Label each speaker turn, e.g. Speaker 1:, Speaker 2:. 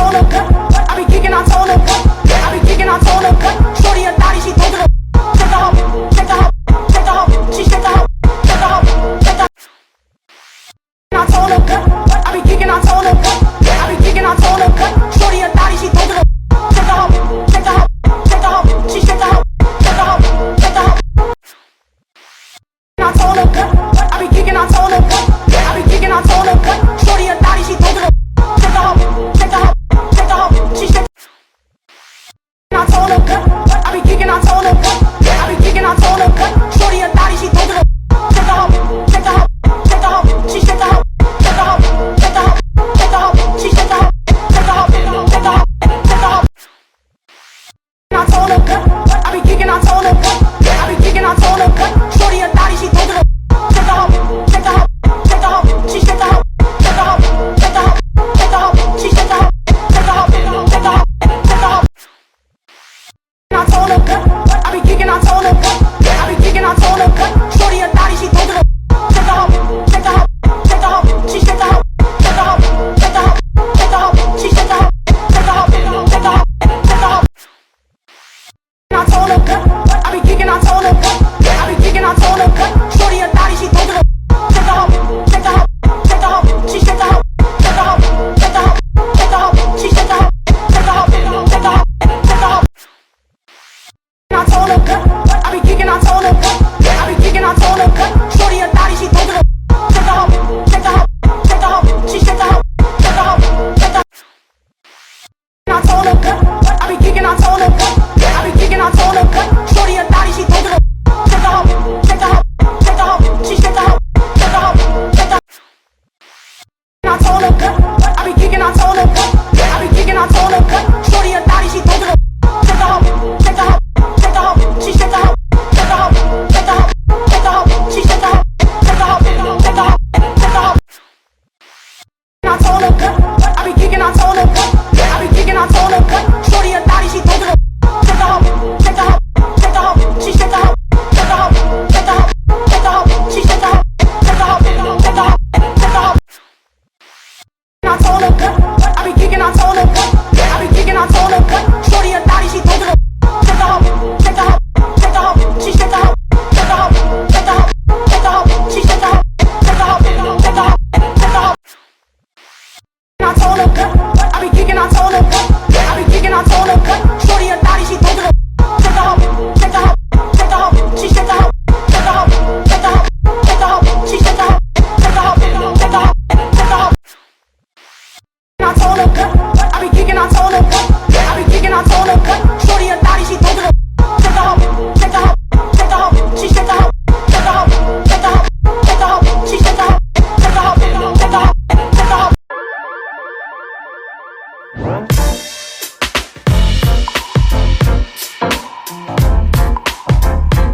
Speaker 1: told her what? I be geeking, I told her what? I be geeking, I told her what? Shorty a thotty, she told her. Check the hoe, check the hoe, check the hoe. She check the hoe, check the hoe, check the hoe. I told her what? I be geeking, I told her what? I be geeking, I told her what? Shorty a thotty, she told her. Check the hoe, check the hoe, check the hoe. She check the hoe, check the hoe, check the hoe. I told her what? I be geeking, I told her what? I be geeking, I told her what? Shorty a thotty, she told her. Check the hoe, check the hoe, check the hoe. She check. I told her what? I be geeking, I told her what? I be geeking, I told her what? Shorty a thotty, she told her. Check the hoe, check the hoe, check the hoe. She check the hoe, check the hoe, check the hoe, check the hoe. She check the hoe, check the hoe, check the hoe, check the hoe. I told her what? I be geeking, I told her what? I be geeking, I told her what? Shorty a thotty, she told her. Check the hoe, check the hoe, check the hoe. She check the hoe, check the hoe, check the hoe, check the hoe. She check the hoe, check the hoe, check the hoe, check the hoe. I told her what? I be geeking, I told her what? I be geeking, I told her what? Shorty a thotty, she told her. Check the hoe, check the hoe, check the hoe. She check the hoe, check the hoe, check the hoe, check the hoe. She check the hoe, check the hoe, check the hoe, check the hoe. I told her what? I be geeking, I told her what? I be geeking, I told her what? Shorty a thotty, she told her. Check the hoe, check the hoe, check the hoe. She check the hoe, check the hoe, check the hoe, check the hoe. She check the hoe, check the hoe, check the hoe, check the hoe. I told her what? I be geeking, I told her what? I be geeking, I told her what? Shorty a thotty, she told her. Check the hoe, check the hoe, check the hoe. She check the hoe, check the hoe, check the hoe. I told her what? I be geeking, I told her what? I be geeking, I told her what? Shorty a thotty, she told her. Check the hoe, check the hoe, check the hoe. She check the hoe, check the hoe, check the hoe. I told her what? I be geeking, I told her what? I be geeking, I told her what? Shorty a thotty, she told her. Check the hoe, check the hoe, check the hoe. She check the hoe, check the hoe, check the hoe, check the hoe. She check the hoe, check the hoe, check the hoe, check the hoe. I told her what? I be geeking, I told her what? I be geeking, I told her what? Shorty a thotty, she told her. Check the hoe, check the hoe, check the hoe. She check the hoe, check the hoe, check the hoe, check the hoe. She check the hoe, check the hoe, check the hoe, check the hoe. I told her what? I be geeking, I told her what? I be geeking, I told her what? Shorty a thotty, she told her. Check the hoe, check the hoe, check the hoe. She check the hoe, check the hoe, check the hoe, check the hoe. She check the hoe, check the hoe, check the hoe, check the hoe. I told her what? I be geeking, I told her what? I be geeking, I told her what? Shorty a thotty, she told her. Check the hoe, check the hoe, check the hoe. She check the hoe, check the hoe, check the hoe, check the hoe. She check the hoe, check the hoe, check the hoe, check the hoe. I told her what? I be geeking, I told her what? I be geeking, I told her what? Shorty a thotty, she told her. Check the hoe, check the hoe, check the hoe. She check the hoe, check the hoe, check the hoe, check the hoe. She check the hoe, check the hoe, check the hoe, check the hoe.